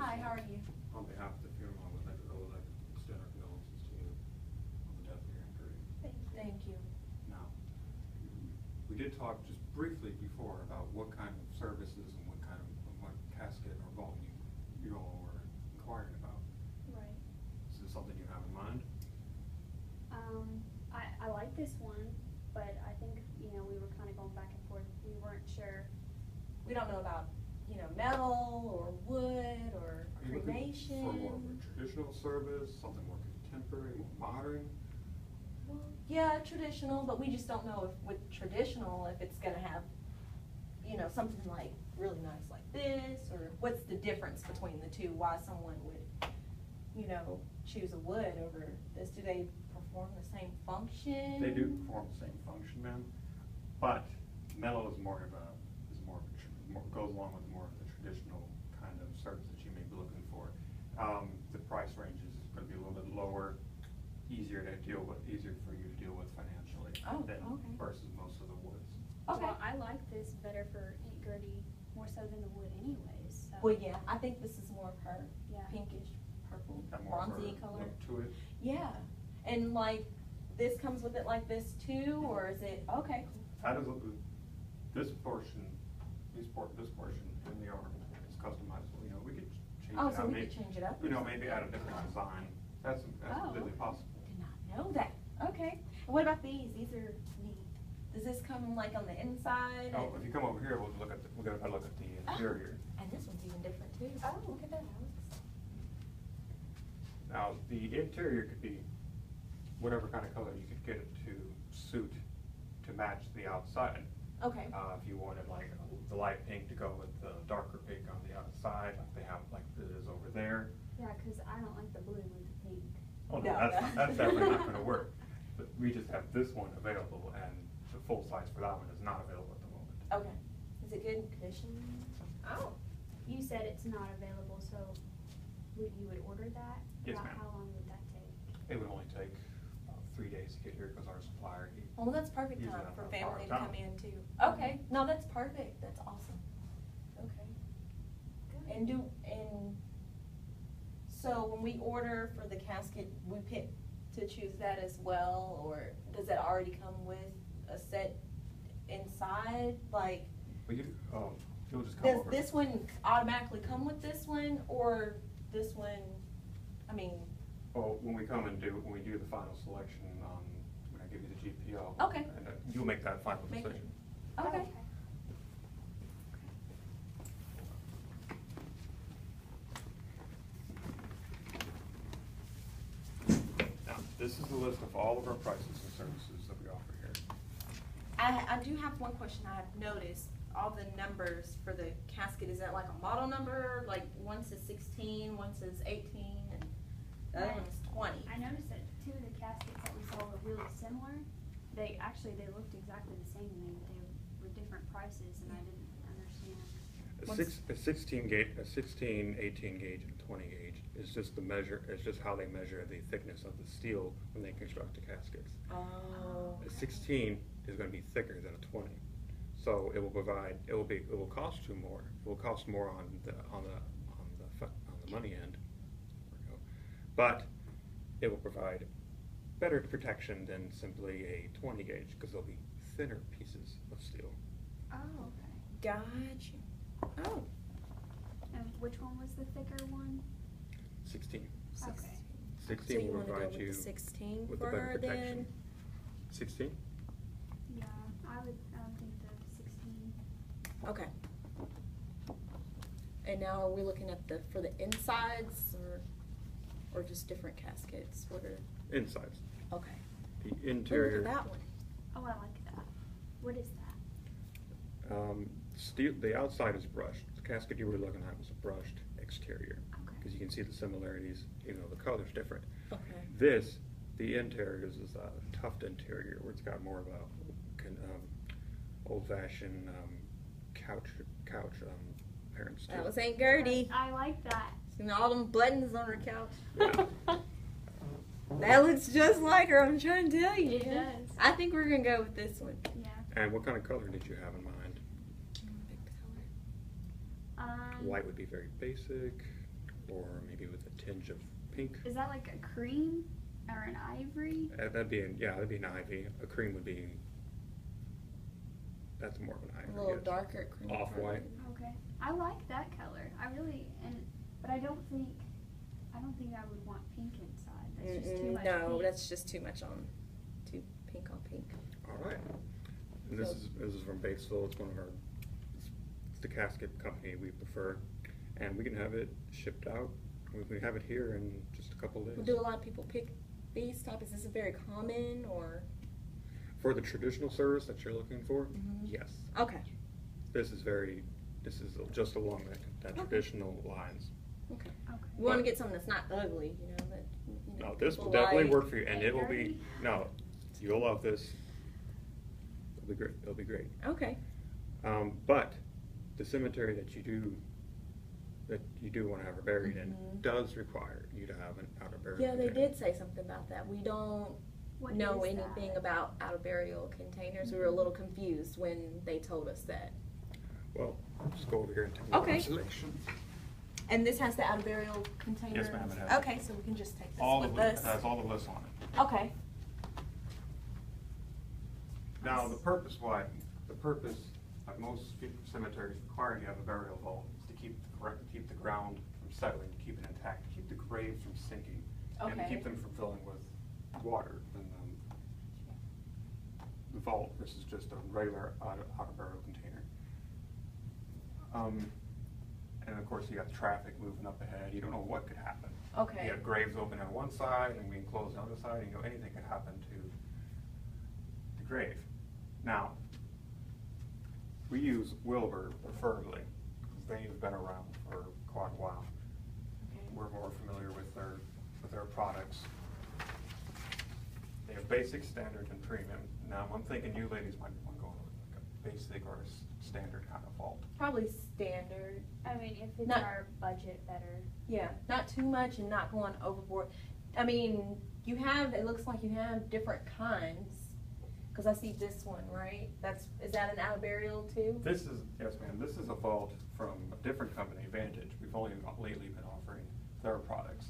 Hi, how are you? On behalf of the funeral, I would like to extend our condolences to you on the death of your injury. Thank you. Now, we did talk just briefly before about what kind of services and what casket or vault you all were inquiring about. Right. Is this something you have in mind? I like this one, but I think, we were kind of going back and forth. We weren't sure. We don't know about, metal or wood or Are you looking cremation. for more of a traditional service, something more contemporary, more modern? Well, yeah, traditional, but we just don't know if with traditional, if it's gonna have, something like really nice like this, or what's the difference between the two, why someone would, choose a wood over this. Do they perform the same function? They do perform the same function, ma'am, but metal is goes along with more of the traditional kind of service that you may be looking for. The price range is going to be a little bit lower, easier for you to deal with financially Okay. versus most of the woods. Okay. Well, I like this better for Aunt Gertie more so than the wood anyways. So. Well, yeah, I think this is more of her Yeah. pinkish, purple, Got more of bronzy a color. look to it. Yeah, and like, this comes with it like this too, or is it, okay, That is this portion in the arm is customizable. We could change it Oh, out. so we maybe, could change it up? Maybe add a different design. That's completely okay. possible. Did not know that. Okay. And what about these? These are neat. Does this come like on the inside? Oh, if you come over here, we'll look at the interior. And this one's even different too. Oh, look at that. Now, the interior could be whatever kind of color you could get it to suit to match the outside. Okay. If you wanted like the light pink to go with the darker pink on the outside, like they have, like it is over there. Yeah, because I don't like the blue with the pink. Oh no, that's definitely not going to work. But we just have this one available, and the full size for that one is not available at the moment. Okay. Is it good condition? Oh. You said it's not available, so you would order that? Yes, About ma'am. how long would that take? It would only take about 3 days to get here because our supplier. Well, that's perfect Usually time not for that far family to down. come in too. Okay. No, that's perfect. That's awesome. Okay. Good. So when we order for the casket, we pick to choose that as well, or does it already come with a set inside? Like, Well, you'll just come does over. this one automatically come with this one, or this one, Well, when we do the final selection, when I give you the GPO. Okay. And you'll make that final Make it. decision. okay. Now, this is the list of all of our prices and services that we offer here. I do have one question I have noticed. All the numbers for the casket, is that like a model number? Like one says 16, one says 18, and the other one's 20. I noticed that two of the caskets that we saw were really similar. They looked exactly the same to me, but they were different prices, and I didn't understand. A 16 gauge, a 16, 18 gauge, and a 20 gauge is just how they measure the thickness of the steel when they construct the caskets. Oh. A 16 is going to be thicker than a 20. So it will cost you more. It will cost more on the money end. But it will provide better protection than simply a 20 gauge because they'll be thinner pieces of steel. Oh, okay. Gotcha. Oh. And which one was the thicker one? 16. Okay. 16 So you will wanna go provide with you the 16 with for the better her protection. then? 16? Yeah, I would think the 16. Okay. And now are we looking at for the insides or just different caskets? What are? Insides. Okay. The interior. Look at that one. Oh, I like that. What is that? Steel. The outside is brushed. The casket you were looking at was a brushed exterior. Okay. Because you can see the similarities. The color's different. Okay. The interior is a tufted interior where it's got more of a old-fashioned couch appearance to That it. was Aunt Gertie. I like that. Seen all them buttons on her couch. Yeah. That looks just like her, I'm trying to tell you. It does. I think we're going to go with this one. Yeah. And what kind of color did you have in mind? White would be very basic. or maybe with a tinge of pink. Is that like a cream or an ivory? That'd be an ivy. A cream would be, that's more of an ivory. A little yes. darker cream. Off-white. Okay. I like that color. I really, but I don't think I would want pink inside. That's just too much No, pink. that's just too much on, too pink on pink. All right. And this is from Batesville. It's one of our, it's the Casket company we prefer, and we can have it shipped out. We can have it here in just a couple days. Do a lot of people pick these type? Is this a very common or? For the traditional service that you're looking for, yes. Okay. This is just along that traditional lines. Okay. Okay. We want to get something that's not ugly, you know, that, you know, No, this will people definitely like. work for you, and it will be, Dirty? no, you'll love this. It'll be great, it'll be great. Okay. But the cemetery that you do want to have her buried in does require you to have an outer burial. Yeah, they container. did say something about that. We don't What know is anything that? about outer burial containers. We were a little confused when they told us that. Well, just go over here and take Okay. the selection. And this has the outer burial container? Yes, ma'am, it has. Okay, so we can just take this All with the, it us. has all the lists on it. Okay. Now, the purpose of most cemeteries requiring you have a burial vault is to keep the ground from settling, to keep it intact, to keep the graves from sinking, and to Okay. keep them from filling with water. And the vault versus just a regular outer burial container. And of course, you got traffic moving up ahead. You don't know what could happen. Okay. You have graves open on one side, and we enclose the other side, and anything could happen to the grave. Now, we use Wilbur preferably, because they've been around for quite a while. Okay. We're more familiar with their products. They have basic, standard, and premium. Now, I'm thinking you ladies might want to go with like a basic or a standard kind of vault. Probably standard. I mean, if it's Not- our budget, better. Yeah, not too much and not going overboard. I mean, it looks like you have different kinds. Because I see this one, right? Is that an outer burial too? Yes ma'am, this is a vault from a different company, Vantage. We've only lately been offering their products.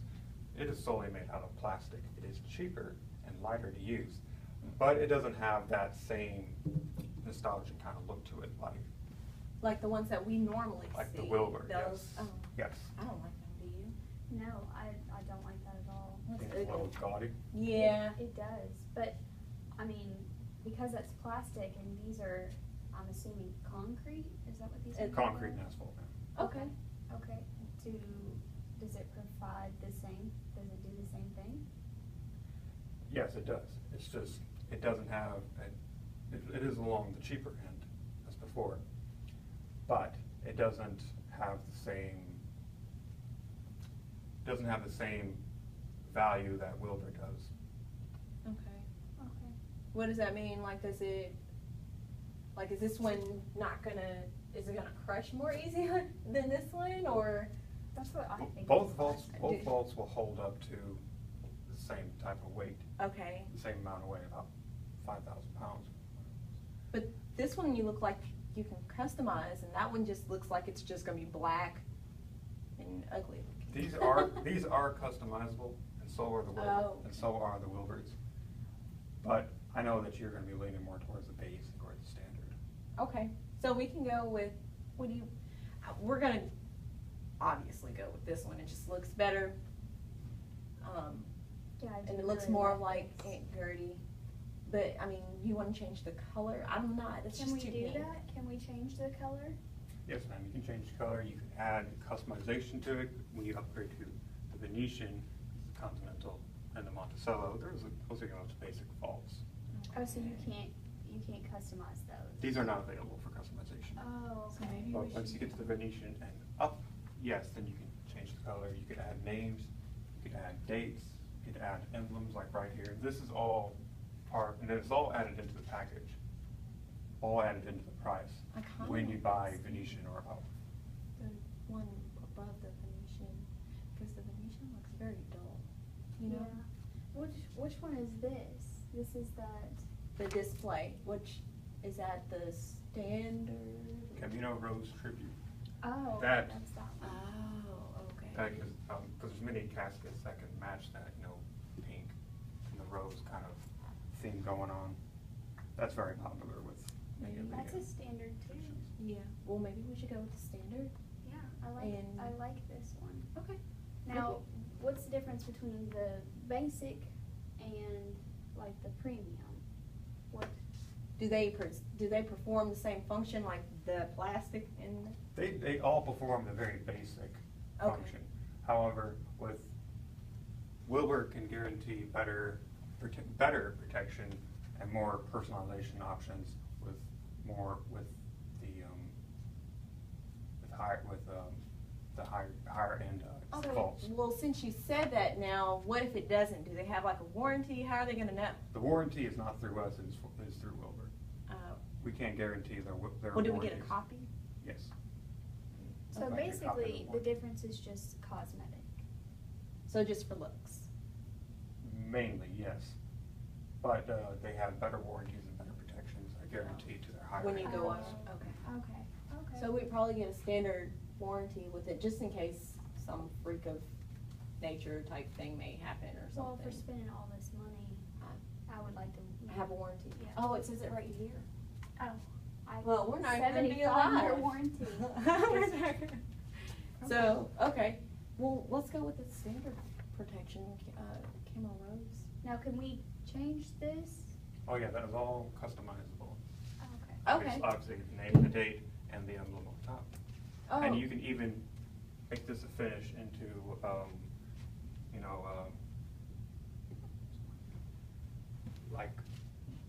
It is solely made out of plastic. It is cheaper and lighter to use, but it doesn't have that same nostalgic kind of look to it, Like the ones that we normally like see. the Wilbur, Those, yes. oh, Yes. I don't like them, do you? No, I don't like that at all. That's It's a little ugly. gaudy. Yeah. It does, but, I mean, because that's plastic and these are, I'm assuming concrete, is that what these are? made Concrete of? and asphalt, ma'am. Okay, okay. Does it provide does it do the same thing? Yes, it does. It's just, it doesn't have, it is along the cheaper end as before, but it doesn't have the same value that Wilbur does. Okay. Okay. What does that mean? Like, is this one is it gonna crush more easy than this one, or? That's what I think. Both is vaults plastic. will hold up to the same type of weight, Okay. the same amount of weight, about 5,000 pounds. But this one you look like you can customize, and that one just looks like it's just gonna be black and ugly. These are customizable, and so are the Wilbur, Oh, and so are the Wilburs. But I know that you're going to be leaning more towards the basic or the standard. Okay, so we can go with, we're gonna obviously go with this one. It just looks better. Yeah, I do And it looks really more like this. Aunt Gertie. But, I mean, you wanna change the color? I'm not, it's Can just we too do pink. that? Can we change the color? Yes, ma'am, you can change the color, you can add customization to it when you upgrade to the Venetian, the Continental, and the Monticello. Those are your most basic vaults. Oh, so you can't customize those? These are not available for customization. Oh, So okay. maybe But we once you should- get to the Venetian and up, yes, then you can change the color. You could add names, you could add dates, you could add emblems like right here. This is all part, and it's all added into the package, all added into the price I kinda when you like buy this. Venetian or up. The one above the Venetian, because the Venetian looks very dull, you know? Yeah. Which one is this? This is that. The display, which is at the standard. Camino Rose Tribute. Oh, That- that's that one. Oh, okay. Because there's many caskets that can match that, you know, pink and the rose kind of theme going on. That's very popular with many of the. That's a standard too. Yeah, well, maybe we should go with the standard. Yeah, And- I like this one. Okay. Now, what's the difference between the basic and like the premium? What? Do they perform the same function like the plastic and? They all perform the very basic Okay. function. However, with Wilbur can guarantee better protection and more personalization options with the higher end Okay. faults. Well, since you said that now, what if it doesn't? Do they have like a warranty? How are they gonna know? The warranty is not through us, it's through Wilbur. Oh. We can't guarantee their Well, warranties. do we get a copy? Yes. So Like a copy of basically, the warranty. difference is just cosmetic. So just for looks? Mainly, yes. But they have better warranties and better protections, I guarantee, to their higher When you end go ones. up, okay. Okay. So we probably get a standard warranty with it, just in case some freak of nature type thing may happen or Well, for something. spending all this money, I would like to. Have a warranty? Yeah. Oh, it says it right here. Oh. Well, we're not even gonna be 75-year alive. warranty. So, okay, well, let's go with the standard protection, camo rose. Now, can we change this? Oh, yeah, that is all customizable. Okay. Okay. Obviously, the name, the date, and the emblem on top. Oh. And you can even make this a finish into, you know, like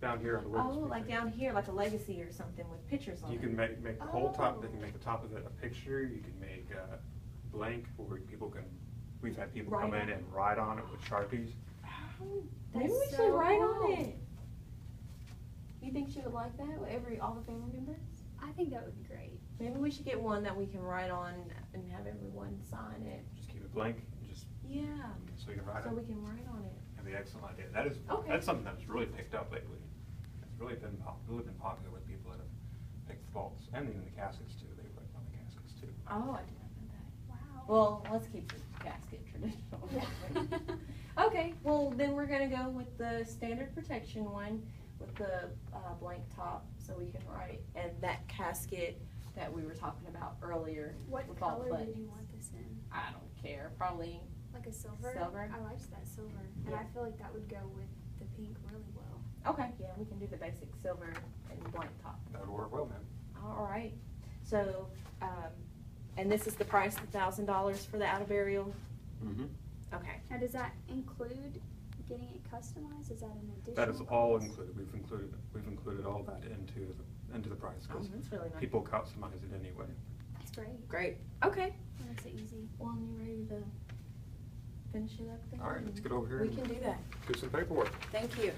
down here on the Wilbur Oh, Street like thing. down here, like a legacy or something with pictures on it. You can make the whole top, they Oh. can make the top of it a picture, you can make blank, where people can, we've had people Write come in on it. and write on it with Sharpies. Oh, maybe That's we should so write cool. on it. You think she would like that, all the family members? I think that would be great. Maybe we should get one that we can write on and have everyone sign it. Just keep it blank, and just, Yeah, so you can write so on we it. can write on it. That'd be an excellent idea. That is, Okay. that's something that's really picked up lately. It's really been popular with people that have picked the vaults, and even the caskets too, they write on the caskets too. Oh, I did not know that. Wow. Well, let's keep the casket traditional. Yeah. Okay, well, then we're gonna go with the standard protection one with the blank top, so we can write, and that casket that we were talking about earlier. What with all the color did you buttons. want this in? I don't care, probably, Like a silver? Silver. I liked that silver, and Yeah. I feel like that would go with the pink really well. okay, yeah, we can do the basic silver and blank top. That would work well, man. All right, so, and this is the price, $1,000 for the out of burial? Mm-hmm. Okay. Now, does that include getting it customized? Is that an additional? That is all cost? included. We've included all that into the price, Oh, because that's really nice. people customize it anyway. That's great. Great, okay. That makes it easy. Well, you ready to finish it up then? All right, let's get over here We and- can do that. Do some paperwork. Thank you.